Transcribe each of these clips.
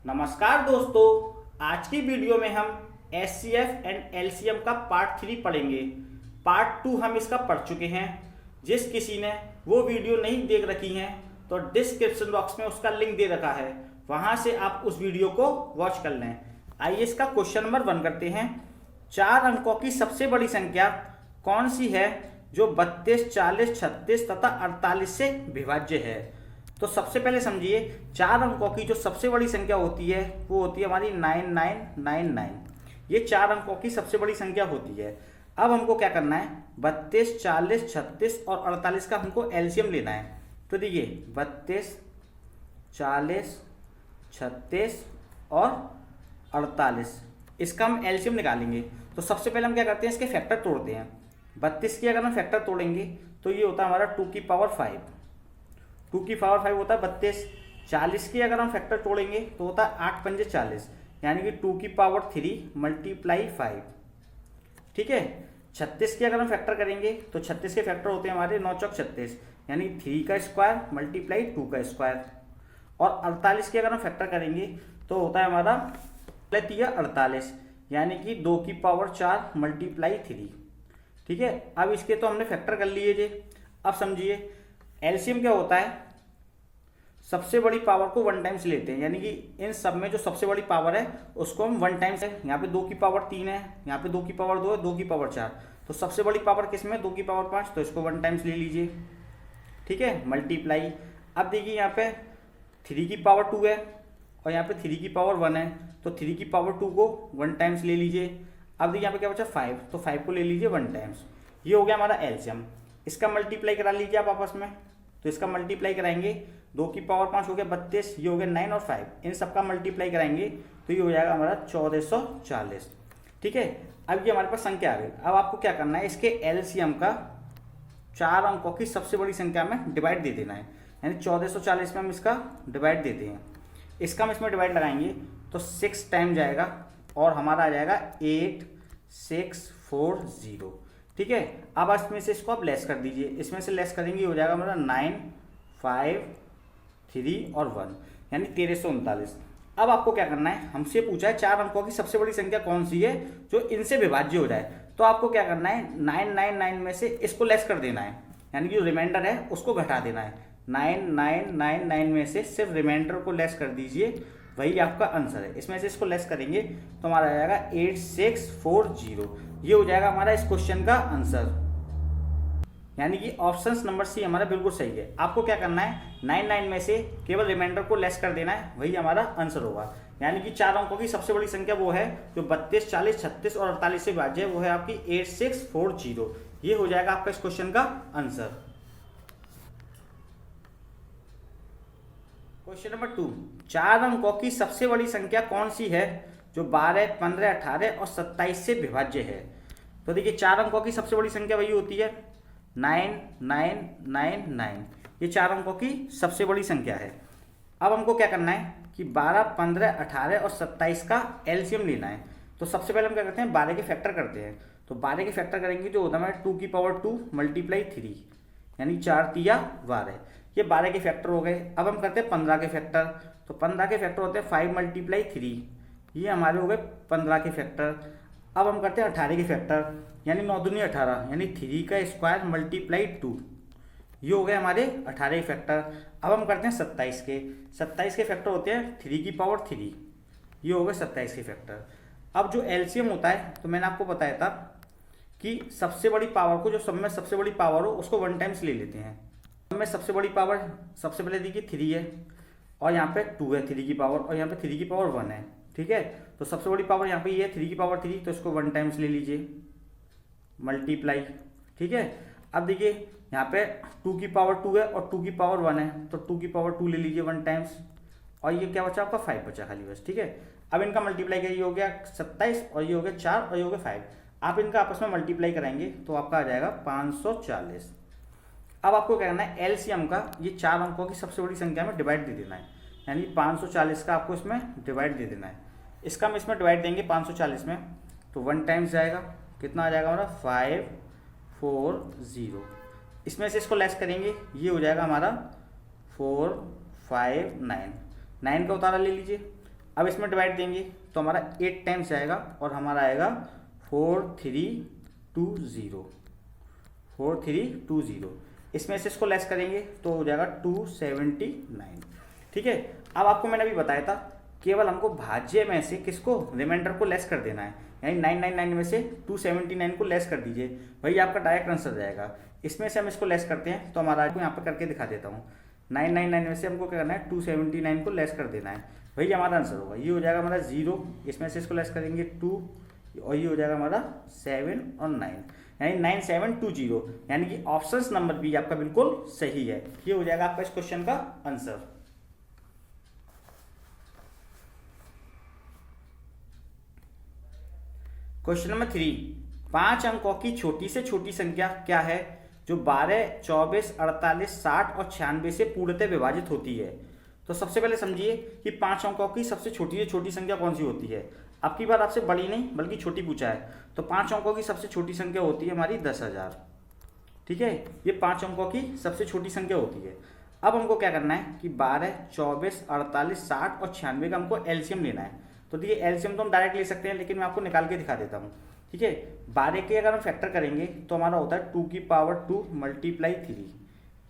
नमस्कार दोस्तों, आज की वीडियो में हम एचसीएफ एंड एलसीएम का पार्ट 3 पढ़ेंगे। पार्ट 2 हम इसका पढ़ चुके हैं। जिस किसी ने वो वीडियो नहीं देख रखी हैं तो डिस्क्रिप्शन बॉक्स में उसका लिंक दे रखा है, वहां से आप उस वीडियो को वॉच कर लें। आइए इसका क्वेश्चन नंबर 1 करते हैं। 4 अंकों की सबसे बड़ी संख्या कौन सी है जो 32, 40, 36 तथा 48 से विभाज्य है? तो सबसे पहले समझिए, 4 अंकों की जो सबसे बड़ी संख्या होती है वो होती है हमारी 9999। ये 4 अंकों की सबसे बड़ी संख्या होती है। अब हमको क्या करना है, 32, 40, 36 और 48 का हमको एलसीएम लेना है। तो देखिए 32, 40, 36 और 48, इसका हम एलसीएम निकालेंगे। तो सबसे पहले हम क्या करते हैं, इसके फैक्टर तोड़ते हैं। 32 की अगर हम फैक्टर तोड़ेंगे तो ये होता है हमारा 2 की पावर 5। 2 की पावर 5 होता है 32। 40 की अगर हम फैक्टर तोड़ेंगे तो होता है 8 पंजे 40, यानी कि 2 की पावर 3 मल्टीप्लाई 5। ठीक है। 36 की अगर हम फैक्टर करेंगे तो 36 के फैक्टर होते हैं हमारे 9 चौक 36, यानी 3 का स्क्वायर मल्टीप्लाई 2 का स्क्वायर। और 48 की अगर हम फैक्टर करेंगे तो होता है हमारा 48, यानी कि 2 की पावर 4 मल्टीप्लाई 3। ठीक है। अब इसके तो हमने फैक्टर कर लिए जे। अब समझिए एलसीएम क्या होता है, सबसे बड़ी पावर को 1 टाइम्स लेते हैं, यानी कि इन सब में जो सबसे बड़ी पावर है उसको हम 1 टाइम्स है। यहाँ पे 2 की पावर 3 है, यहाँ पे 2 की पावर 2 है, 2 की पावर 4। तो सबसे बड़ी पावर किस में, 2 की पावर 5, तो इसको 1 टाइम्स ले लीजिए। ठीक है, मल्टीप्लाई। अब देखिए यहाँ पे 3 की पावर 2 है और यहाँ पे 3 की पावर 1 है, तो 3 की पावर 2 को 1 टाइम्स ले लीजिए। अब देखिए यहाँ पे क्या बचा 5, तो 5 को ले लीजिए 1 टाइम्स। ये हो गया हमारा एलसीएम। इसका मल्टीप्लाई करा लीजिए आप आपस में। तो इसका मल्टीप्लाई कराएंगे, 2 की पावर 5 हो गया 32, ये हो गया 9 और 5, इन सबका मल्टीप्लाई कराएंगे तो ये हो जाएगा हमारा 1440। ठीक है। अब ये हमारे पास संख्या आ गई। अब आपको क्या करना है, इसके एलसीएम का 4 अंकों की सबसे बड़ी संख्या में डिवाइड दे देना है, यानी 1440 में हम इसका डिवाइड देते हैं। इसका हम इसमें डिवाइड लगाएंगे तो 6 टाइम जाएगा और हमारा आ जाएगा 8640। ठीक है। अब इसमें से इसको आप लेस कर दीजिए, इसमें से लेस करेंगे हो जाएगा हमारा 9, 5, 3 और 1, यानी 1339। अब आपको क्या करना है, हमसे पूछा है 4 अंकों की सबसे बड़ी संख्या कौन सी है जो इनसे विभाज्य हो जाए। तो आपको क्या करना है, 999 में से इसको लेस कर देना है, यानी कि जो रिमाइंडर है उसको घटा देना है। 9999 में से सिर्फ रिमाइंडर को लेस कर दीजिए, वही आपका आंसर है। इसमें से इसको लेस करेंगे तो हमारा आ जाएगा 8640। ये हो जाएगा हमारा इस क्वेश्चन का आंसर, यानी कि ऑप्शन नंबर सी हमारा बिल्कुल सही है। आपको क्या करना है, 99 में से केवल रिमाइंडर को लेस कर देना है, वही हमारा आंसर होगा। यानी कि 4 अंकों की सबसे बड़ी संख्या वो है जो 32, 40, 36 और 48 से विभाज्य है, वो है आपकी 8640। ये हो जाएगा आपका इस क्वेश्चन का आंसर। क्वेश्चन नंबर 2, 4 अंकों की सबसे बड़ी संख्या कौन सी है जो 12, 15, 18 और 27 से विभाज्य है? तो देखिए 4 अंकों की सबसे बड़ी संख्या वही होती है 9999। ये 4 अंकों की सबसे बड़ी संख्या है। अब हमको क्या करना है कि 12, 15, 18 और 27 का एलसीएम लेना है। तो सबसे पहले हम क्या करते हैं, 12 के फैक्टर करते हैं। तो 12 के फैक्टर करेंगे जो होता है 2 की पावर 2 मल्टीप्लाई 3, यानी 4 तिया 12। ये 12 के फैक्टर हो गए। अब हम करते हैं 15 के फैक्टर। तो 15 के फैक्टर होते हैं 5 मल्टीप्लाई 3, ये हमारे हो गए 15 के फैक्टर। अब हम करते हैं 18 के फैक्टर, यानी 9 दूनी 18, यानी 3 का स्क्वायर मल्टीप्लाई 2, ये हो गए हमारे 18 के फैक्टर। अब हम करते हैं 27 के। 27 के फैक्टर होते हैं 3 की पावर 3, ये हो गए 27 के फैक्टर। अब जो एलसीएम होता है, तो मैंने आपको बताया था कि सबसे बड़ी पावर को, जो सब में सबसे बड़ी पावर हो उसको 1 टाइम्स ले लेते हैं। सब में सबसे बड़ी पावर सबसे पहले देखिए 3 है और यहाँ पे 2 है 3 की पावर, और यहाँ पे 3 की पावर 1 है। ठीक है। तो सबसे बड़ी पावर यहाँ पे ये है 3 की पावर 3, तो इसको 1 टाइम्स ले लीजिए, मल्टीप्लाई। ठीक है। अब देखिए यहाँ पे 2 की पावर 2 है और 2 की पावर 1 है, तो 2 की पावर 2 ले लीजिए 1 टाइम्स, और ये क्या बचा आपका 5 बचा खाली बस। ठीक है। अब इनका मल्टीप्लाई करिए, ये हो गया 27 और ये हो गया 4 और ये हो गया 5। आप इनका आपस में मल्टीप्लाई कराएंगे तो आपका आ जाएगा 540। अब आपको क्या करना है, एलसीएम का ये 4 अंकों की सबसे बड़ी संख्या में डिवाइड दे देना है, यानी 540 का आपको इसमें डिवाइड दे देना है। इसका हम इसमें डिवाइड देंगे 540 में, तो 1 टाइम्स जाएगा, कितना आ जाएगा हमारा 540। इसमें से इसको लेस करेंगे, ये हो जाएगा हमारा 459। 9 का उतारा ले लीजिए। अब इसमें डिवाइड देंगे तो हमारा 8 टाइम्स आएगा और हमारा आएगा 4320, 4320। इसमें से इसको लेस करेंगे तो हो जाएगा 279। ठीक है, अब आपको मैंने अभी बताया था केवल हमको भाज्य में से किसको, रिमाइंडर को लेस कर देना है, यानी 999 में से 279 को लेस कर दीजिए, वही आपका डायरेक्ट आंसर जाएगा। इसमें से हम इसको लेस करते हैं तो हमारा यहाँ पर करके दिखा देता हूँ। 999 में से हमको क्या करना है, 279 को लेस कर देना है, वही हमारा आंसर होगा। ये हो जाएगा हमारा 0, इसमें से इसको लेस करेंगे 2, और ये हो जाएगा हमारा 7 और 9, यानी 9720, यानी कि ऑप्शन नंबर बी आपका बिल्कुल सही है। ये हो जाएगा आपका इस क्वेश्चन का आंसर। क्वेश्चन नंबर 3, 5 अंकों की छोटी से छोटी संख्या क्या है जो 12, 24, 48, 60 और 96 से पूर्णतः विभाजित होती है। तो सबसे पहले समझिए कि 5 अंकों की सबसे छोटी से छोटी संख्या कौन सी होती है। अब की बार आपसे बड़ी नहीं बल्कि छोटी पूछा है, तो 5 अंकों की सबसे छोटी संख्या होती है हमारी 10,000। ठीक है, ये 5 अंकों की सबसे छोटी संख्या होती है। अब हमको क्या करना है कि 12, 24, 48, 60 और 96 का हमको एलसीएम लेना है। तो देखिए एलसीएम तो हम डायरेक्ट ले सकते हैं, लेकिन मैं आपको निकाल के दिखा देता हूँ। ठीक है, 12 के अगर हम फैक्टर करेंगे तो हमारा होता है 2 की पावर 2 मल्टीप्लाई 3,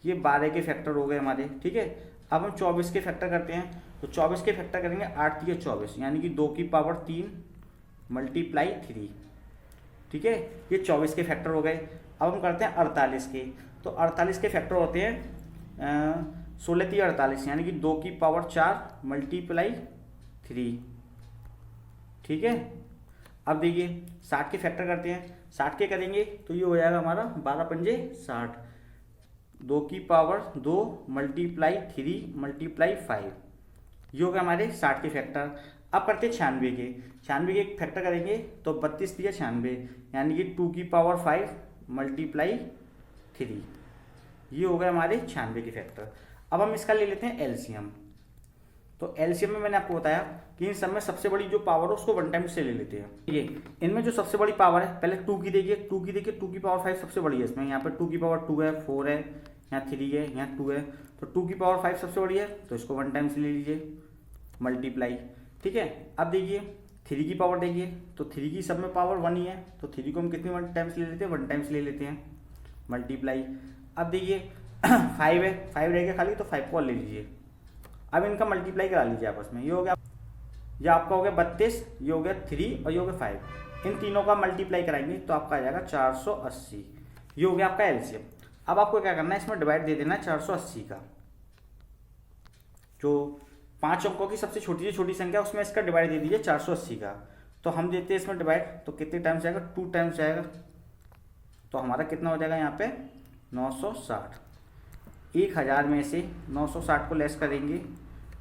ये 12 के फैक्टर हो गए हमारे। ठीक है, अब हम 24 के फैक्टर करते हैं, तो 24 के फैक्टर करेंगे 8 3 24, यानी कि 2 की पावर 3 मल्टीप्लाई 3। ठीक है, ये 24 के फैक्टर हो गए। अब हम करते हैं 48 के, तो 48 के फैक्टर होते हैं 16 3 48, यानी कि 2 की पावर 4 मल्टीप्लाई 3। ठीक है, अब देखिए 60 के फैक्टर करते हैं, 60 के करेंगे तो ये हो जाएगा हमारा 12 पंजे 60, 2 की पावर 2 मल्टीप्लाई 3 मल्टीप्लाई 5, ये हो गया हमारे 60 के फैक्टर। अब करते हैं 96 के, 96 के फैक्टर करेंगे तो 32 दिया 96, यानी कि 2 की पावर 5 मल्टीप्लाई 3, ये हो गए हमारे 96 के फैक्टर। अब हम इसका ले लेते हैं एलसीएम। तो एलसीएम में मैंने आपको बताया कि इन सब में सबसे बड़ी जो पावर है उसको 1 टाइम से ले लेते हैं। ये इनमें जो सबसे बड़ी पावर है, पहले 2 की देखिए, 2 की देखिए, 2 की पावर 5 सबसे बड़ी है इसमें। यहाँ पर 2 की पावर 2 है, 4 है, यहाँ 3 है, यहाँ 2 है, तो 2 की पावर 5 सबसे बड़ी है, तो इसको 1 टाइम से ले लीजिए मल्टीप्लाई। ठीक है, अब देखिए 3 की पावर देखिए, तो 3 की सब में पावर 1 ही है, तो 3 को हम कितनी 1 टाइम से ले लेते हैं, 1 टाइम से ले लेते हैं मल्टीप्लाई। अब देखिए 5 है, 5 रह गया खाली, तो 5 को ले लीजिए। अब इनका मल्टीप्लाई करा लीजिए आपस में, ये हो गया, ये आपका हो गया 32, ये हो गया 3 और ये हो गया 5। इन तीनों का मल्टीप्लाई कराएंगे तो आपका आ जाएगा 480, ये हो गया आपका एलसीएम। अब आपको क्या करना है, इसमें डिवाइड दे देना है 480 का, जो 5 अंकों की सबसे छोटी से छोटी संख्या उसमें इसका डिवाइड दे दीजिए 480 का। तो हम देते हैं इसमें डिवाइड, तो कितने टाइम्स आएगा, 2 टाइम्स आएगा, तो हमारा कितना हो जाएगा यहाँ पे 960। 1000 में से 960 को लेस करेंगे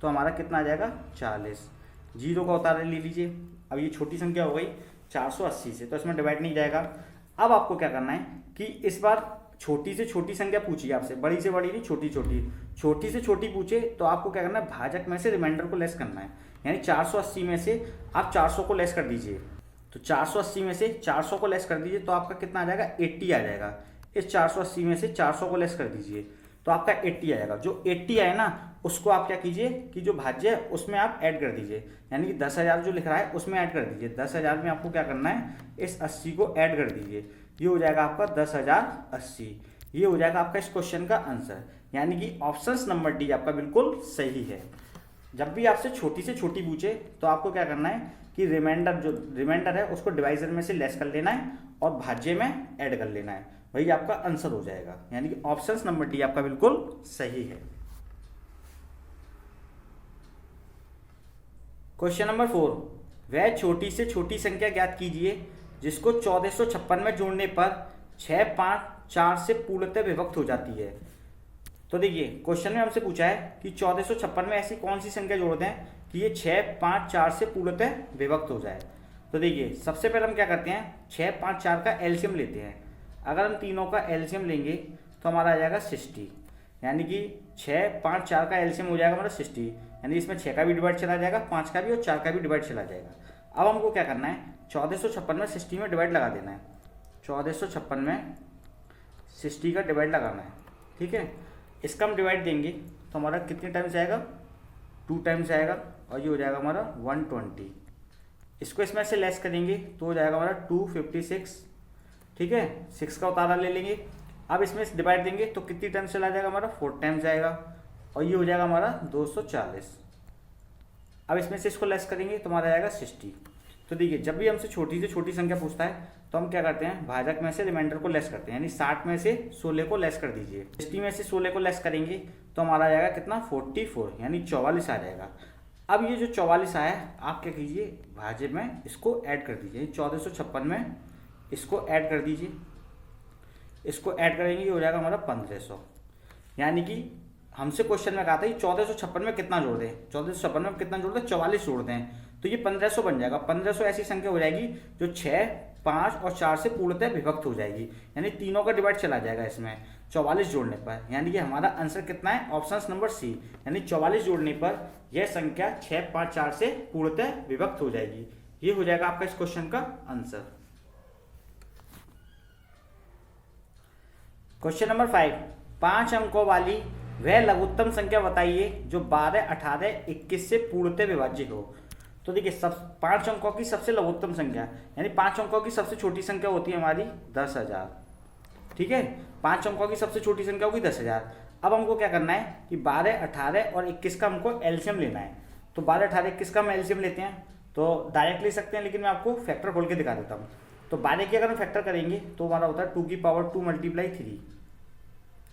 तो हमारा कितना आ जाएगा 40, 0 का उतारे ले लीजिए। अब ये छोटी संख्या हो गई 480 से, तो इसमें डिवाइड नहीं जाएगा। अब आपको क्या करना है कि इस बार छोटी से छोटी संख्या पूछिए आपसे, बड़ी से बड़ी नहीं, छोटी छोटी, छोटी से छोटी पूछे तो आपको क्या करना है, भाजक में से रिमाइंडर को लेस करना है, यानी 480 में से आप 400 को लेस कर दीजिए। तो 480 में से 400 को लेस कर दीजिए तो आपका कितना आ जाएगा 80 आ जाएगा। इस 480 में से 400 को लेस कर दीजिए तो आपका 80 आएगा। जो 80 आए ना उसको आप क्या कीजिए कि जो भाज्य है उसमें आप ऐड कर दीजिए, यानी कि 10,000 जो लिख रहा है उसमें ऐड कर दीजिए। 10,000 में आपको क्या करना है, इस 80 को ऐड कर दीजिए, ये हो जाएगा आपका 10,080। ये हो जाएगा आपका इस क्वेश्चन का आंसर, यानी कि ऑप्शन नंबर डी आपका बिल्कुल सही है। जब भी आपसे छोटी से छोटी पूछे तो आपको क्या करना है कि रिमाइंडर है उसको डिवाइजर में से लेस कर लेना है और भाज्य में ऐड कर लेना है, वही आपका आंसर हो जाएगा, यानी कि ऑप्शन नंबर डी आपका बिल्कुल सही है। क्वेश्चन नंबर 4, वह छोटी से छोटी संख्या ज्ञात कीजिए जिसको 1456 में जोड़ने पर 6, 5, 4 से पूर्णतः विभक्त हो जाती है। तो देखिए क्वेश्चन में हमसे पूछा है कि 1456 में ऐसी कौन सी संख्या जोड़ते हैं कि ये 6, 5, 4 से पूर्णतः विभक्त हो जाए। तो देखिए सबसे पहले हम क्या करते हैं, 6, 5, 4 का एलसीएम लेते हैं। अगर हम तीनों का एलसीएम लेंगे तो हमारा आ जाएगा 60, यानी कि 6, 5, 4 का एलसीएम हो जाएगा हमारा 60, यानी इसमें 6 का भी डिवाइड चला जाएगा, 5 का भी और 4 का भी डिवाइड चला जाएगा। अब हमको क्या करना है, 1456 में 60 में डिवाइड लगा देना है, 1456 में 60 का डिवाइड लगाना है। ठीक है, इसका हम डिवाइड देंगे तो हमारा कितने टाइम्स आएगा, 2 टाइम्स आएगा, और ये हो जाएगा हमारा 120। इसको इसमें से लेस करेंगे तो हो जाएगा हमारा 256। ठीक है, 6 का उतारा ले लेंगे। अब इसमें से डिवाइड देंगे तो कितनी टाइम्स चला जाएगा हमारा 4 टाइम्स जाएगा और ये हो जाएगा हमारा 240। अब इसमें से इसको लेस करेंगे तो हमारा आएगा 60। तो देखिए जब भी हमसे छोटी से छोटी संख्या पूछता है तो हम क्या करते हैं, भाजक में से रिमाइंडर को लेस करते हैं, यानी 60 में से 16 को लेस कर दीजिए। 60 में से 16 को लेस करेंगे तो हमारा आ जाएगा कितना 44, यानी 44 आ जाएगा। अब ये जो 44 आया आप क्या कीजिए, भाज्य में इसको ऐड कर दीजिए, 1456 में इसको ऐड कर दीजिए। इसको ऐड करेंगे ये हो जाएगा हमारा 1500। यानी कि हमसे क्वेश्चन में कहा था 1456 में कितना जोड़ दें, 1456 में कितना जोड़ दें, 44 जोड़ दें, तो ये 1500 बन जाएगा। 1500 ऐसी संख्या हो जाएगी जो 6, 5 और 4 से पूर्णतः विभक्त हो जाएगी, यानी तीनों का डिवाइड चला जाएगा इसमें 44 जोड़ने पर। यानी कि हमारा आंसर कितना है, ऑप्शन नंबर सी, यानी 44 जोड़ने पर यह संख्या 6, 5, 4 से पूर्णतः विभक्त हो जाएगी। ये हो जाएगा आपका इस क्वेश्चन का आंसर। क्वेश्चन नंबर 5, 5 अंकों वाली वह लघुत्तम संख्या बताइए जो 12, 18, 21 से पूर्णतः विभाज्य हो। तो देखिए सब 5 अंकों की सबसे लघुत्तम संख्या, यानी 5 अंकों की सबसे छोटी संख्या होती है हमारी 10,000। ठीक है, 5 अंकों की सबसे छोटी संख्या होगी 10,000। अब हमको क्या करना है कि 12, 18 और 21 का हमको एलसीएम लेना है। तो 12, 18, 21 का हम एलसीएम लेते हैं तो डायरेक्ट ले सकते हैं, लेकिन मैं आपको फैक्टर खोल के दिखा देता हूँ। तो 12 की अगर हम फैक्टर करेंगे तो हमारा होता है 2 की पावर 2 मल्टीप्लाई 3।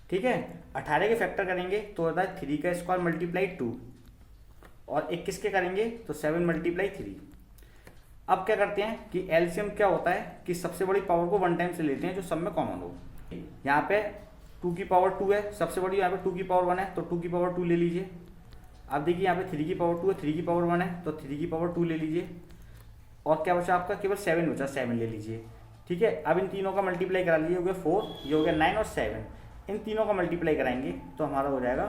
ठीक है, 18 के फैक्टर करेंगे तो होता है 3 का स्क्वायर मल्टीप्लाई 2 और 21 के करेंगे तो 7 मल्टीप्लाई 3। अब क्या करते हैं कि एलसीएम क्या होता है कि सबसे बड़ी पावर को 1 टाइम से लेते हैं जो सब में कॉमन हो। यहाँ पे 2 की पावर 2 है सबसे बड़ी, यहाँ पे 2 की पावर 1 है तो 2 की पावर 2 ले लीजिए। अब देखिए यहाँ पे 3 की पावर 2 है, 3 की पावर 1 है तो 3 की पावर 2 ले लीजिए। और क्या बचा आपका, केवल 7 बचा, 7 ले लीजिए। ठीक है, अब इन तीनों का मल्टीप्लाई करा लीजिए, हो गया 4, ये हो गया 9 और 7। इन तीनों का मल्टीप्लाई कराएंगे तो हमारा हो जाएगा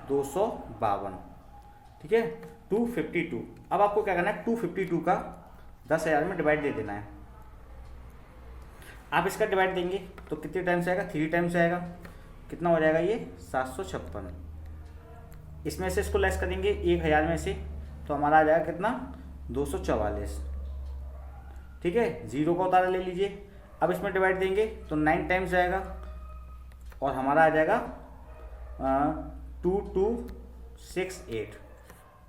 252। ठीक है, 252। अब आपको क्या करना है, 252 का 10,000 में डिवाइड दे देना है। आप इसका डिवाइड देंगे तो कितने टाइम्स आएगा, 3 टाइम्स आएगा। कितना हो जाएगा ये 756। इसमें से इसको लेस करेंगे 1000 में से तो हमारा आ जाएगा कितना 244। ठीक है, 0 का उतारा ले लीजिए। अब इसमें डिवाइड देंगे तो 9 टाइम्स आएगा और हमारा आ जाएगा 2268।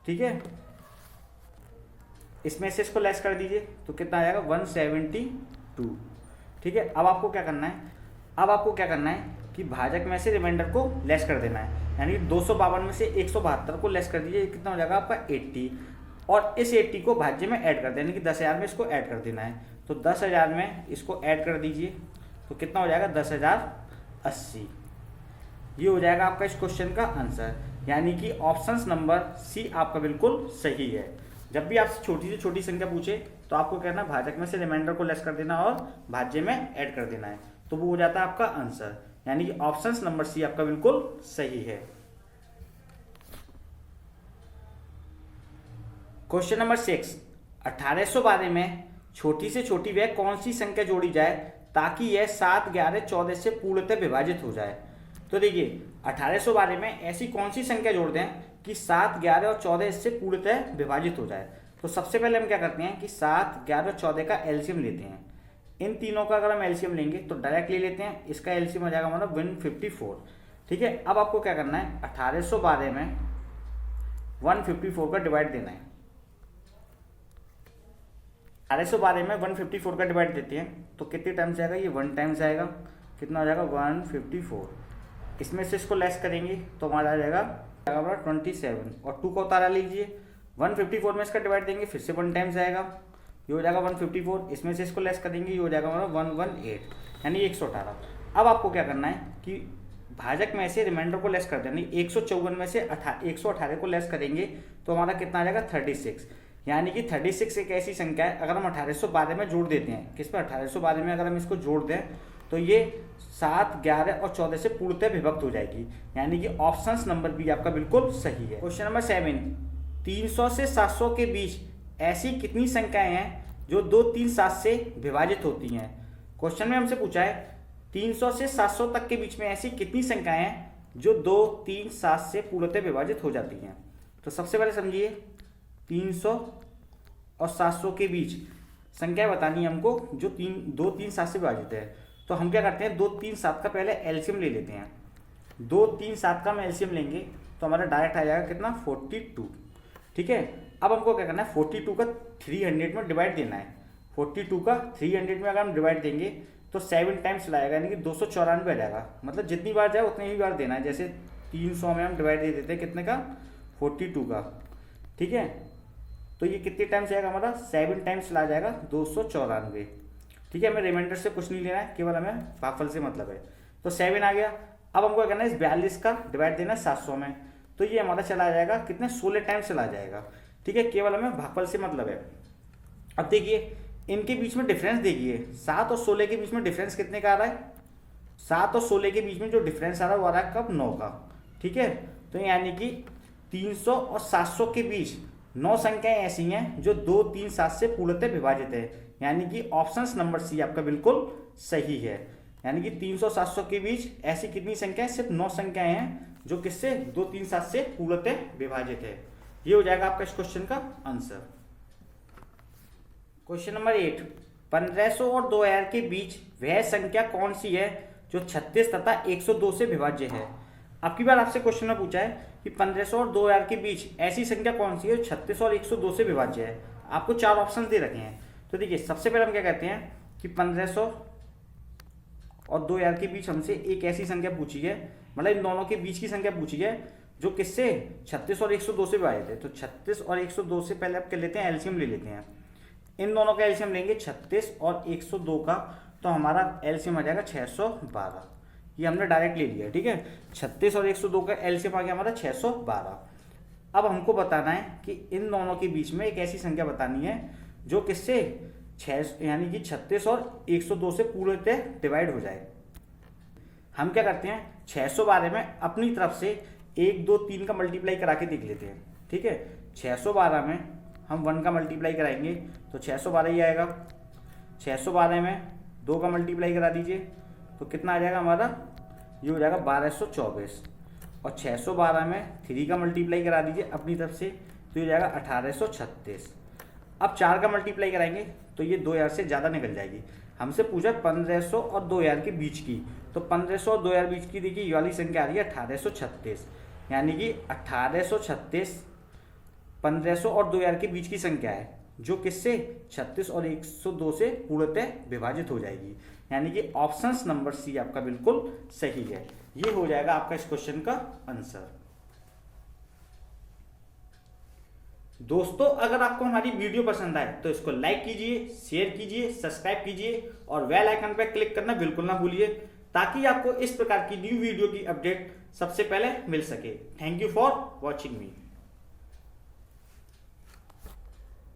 ठीक है, इसमें से इसको लेस कर दीजिए तो कितना आ जाएगा 172। ठीक है, अब आपको क्या करना है, अब आपको क्या करना है कि भाजक में से रिमाइंडर को लेस कर देना है। यानी 252 में से 172 को लेस कर दीजिए, कितना हो जाएगा आपका 80। और इस 80 को भाज्य में ऐड कर देना, यानी कि 10,000 में इसको ऐड कर देना है। तो 10,000 में इसको ऐड कर दीजिए तो कितना हो जाएगा 10,080। ये हो जाएगा आपका इस क्वेश्चन का आंसर, यानी कि ऑप्शन नंबर सी आपका बिल्कुल सही है। जब भी आपसे छोटी से छोटी संख्या पूछे तो आपको कहना है भाजक में से रिमाइंडर को लेस कर देना और भाज्य में ऐड कर देना है, तो वो हो जाता है आपका आंसर, यानी कि ऑप्शन नंबर सी आपका बिल्कुल सही है। क्वेश्चन नंबर 6, 1812 में छोटी से छोटी वह कौन सी संख्या जोड़ी जाए ताकि यह 7, 11, 14 से पूर्णतः विभाजित हो जाए। तो देखिए 1812 में ऐसी कौन सी संख्या जोड़ दें कि 7, 11 और 14 इससे पूर्णतः विभाजित हो जाए। तो सबसे पहले हम क्या करते हैं कि 7, 11 और 14 का एलसीएम लेते हैं। इन तीनों का अगर हम एलसीएम लेंगे तो डायरेक्ट ले लेते हैं, इसका एलसीएम हो जाएगा हमारा 154। ठीक है, अब आपको क्या करना है 1812 में 154 का डिवाइड देना है। 1812 में 154 का डिवाइड देते हैं तो कितने टाइम्स आएगा, ये 1 टाइम्स आएगा। कितना हो जाएगा 154। इसमें से इसको लेस करेंगे तो हमारा आ जाएगा 27 और 2 का उतारा लीजिए। 154 में इसका डिवाइड देंगे फिर से 1 टाइम्स आएगा, ये हो जाएगा 154। इसमें से इसको लेस करेंगे ये हो जाएगा हमारा 118, यानी 118। अब आपको क्या करना है कि भाजक में से रिमाइंडर को लेस कर देना, 154 में से 118 को लेस करेंगे तो हमारा कितना आ जाएगा 36। यानी कि 36 एक ऐसी संख्या है, अगर हम 1812 में जोड़ देते हैं, किस पर 1812 में अगर हम इसको जोड़ दें तो ये 7, 11 और 14 से पूर्णतः विभक्त हो जाएगी, यानी कि ऑप्शन नंबर बी आपका बिल्कुल सही है। क्वेश्चन नंबर 7, 300 से 700 के बीच ऐसी कितनी संख्याएं हैं जो 2, 3, 7 से विभाजित होती हैं। क्वेश्चन में हमसे पूछा है 300 से 700 तक के बीच में ऐसी कितनी संख्याएं हैं जो 2, 3, 7 से पूर्णतः विभाजित हो जाती हैं। तो सबसे पहले समझिए 300 और 700 के बीच संख्या बतानी है हमको जो 2, 3, 7 से विभाजित है। तो हम क्या करते हैं 2, 3, 7 का पहले एलसीएम ले लेते हैं। 2, 3, 7 का हम एलसीएम लेंगे तो हमारा डायरेक्ट आ जाएगा कितना 42। ठीक है, अब हमको क्या करना है 42 का 300 में डिवाइड देना है। 42 का 300 में अगर हम डिवाइड देंगे तो 7 टाइम्स लाएगा, यानी कि 294 आ जाएगा। मतलब जितनी बार जाए उतनी ही बार देना है। जैसे 300 में हम डिवाइड दे देते हैं कितने का 42 का। ठीक है, तो ये कितने टाइम्स आएगा हमारा 7 टाइम्स ला जाएगा 294। ठीक है, हमें रिमाइंडर से कुछ नहीं लेना है, केवल हमें भागफल से मतलब है। तो 7 आ गया। अब हमको क्या करना है इस 42 का डिवाइड देना है 700 में, तो ये हमारा चला जाएगा कितने 16 टाइम्स चला जाएगा। ठीक है, केवल हमें भागफल से मतलब है। अब देखिए इनके बीच में डिफरेंस देखिए 7 और 16 के बीच में डिफरेंस कितने का आ रहा है। 7 और 16 के बीच में जो डिफरेंस आ रहा है वो आ रहा है कब 9 का। ठीक है, तो यानी कि 300 और 700 के बीच 9 संख्याएं ऐसी हैं जो 2, 3, 7 से पूर्णतः विभाजित है, यानी कि ऑप्शन नंबर सी आपका बिल्कुल सही है। यानी कि 300 700 के बीच ऐसी कितनी संख्याएं, सिर्फ 9 संख्याएं हैं जो किससे 2, 3, 7 से पूर्णतः विभाजित है। ये हो जाएगा आपका इस क्वेश्चन का आंसर। क्वेश्चन नंबर 8, 1500 और 2000 के बीच वह संख्या कौन सी है जो 36 तथा 102 से विभाज्य है। अब की बार आपसे क्वेश्चन में पूछा है कि 1500 और 2000 के बीच ऐसी संख्या कौन सी है जो 36 और 102 से विभाज्य है। आपको 4 ऑप्शन दे रखे हैं। तो देखिए सबसे पहले हम क्या कहते हैं कि 1500 और 2000 के बीच हमसे एक ऐसी संख्या पूछी है, मतलब इन दोनों के बीच की संख्या पूछी है जो किससे 36 और 102 से विभाजित है। तो 36 और 102 से पहले आप क्या लेते हैं एलसीएम ले लेते हैं। इन दोनों का एलसीएम लेंगे 36 और 102 का, तो हमारा एलसीएम आ जाएगा 612। ये हमने डायरेक्ट ले लिया। ठीक है, 36 और 102 का एलसीएम आ गया हमारा 612। अब हमको बताना है कि इन दोनों के बीच में एक ऐसी संख्या बतानी है जो किससे 6 यानी कि 36 और 102 से पूर्णतः डिवाइड हो जाए। हम क्या करते हैं 612 में अपनी तरफ से 1, 2, 3 का मल्टीप्लाई करा के देख लेते हैं। ठीक है, 612 में हम 1 का मल्टीप्लाई कराएंगे तो 612 ही आएगा। 612 में 2 का मल्टीप्लाई करा दीजिए तो कितना आ जाएगा हमारा, ये हो जाएगा 1224। और 612 में 3 का मल्टीप्लाई करा दीजिए अपनी तरफ से तो ये हो जाएगा 1836। अब 4 का मल्टीप्लाई कराएंगे तो ये 2000 से ज़्यादा निकल जाएगी। हमसे पूछा 1500 और 2000 के बीच की, तो 1500 और 2000 बीच की देखिए ये वाली संख्या आ रही है 1836, यानी कि 1836 1500 और 2000 के बीच की संख्या है जो किससे 36 और 102 से पूर्णतः विभाजित हो जाएगी। यानी कि ऑप्शन नंबर सी आपका बिल्कुल सही है। ये हो जाएगा आपका इस क्वेश्चन का आंसर। दोस्तों अगर आपको हमारी वीडियो पसंद आए तो इसको लाइक कीजिए, शेयर कीजिए, सब्सक्राइब कीजिए और बेल आइकन पर क्लिक करना बिल्कुल ना भूलिए ताकि आपको इस प्रकार की न्यू वीडियो की अपडेट सबसे पहले मिल सके। Thank you for watching me.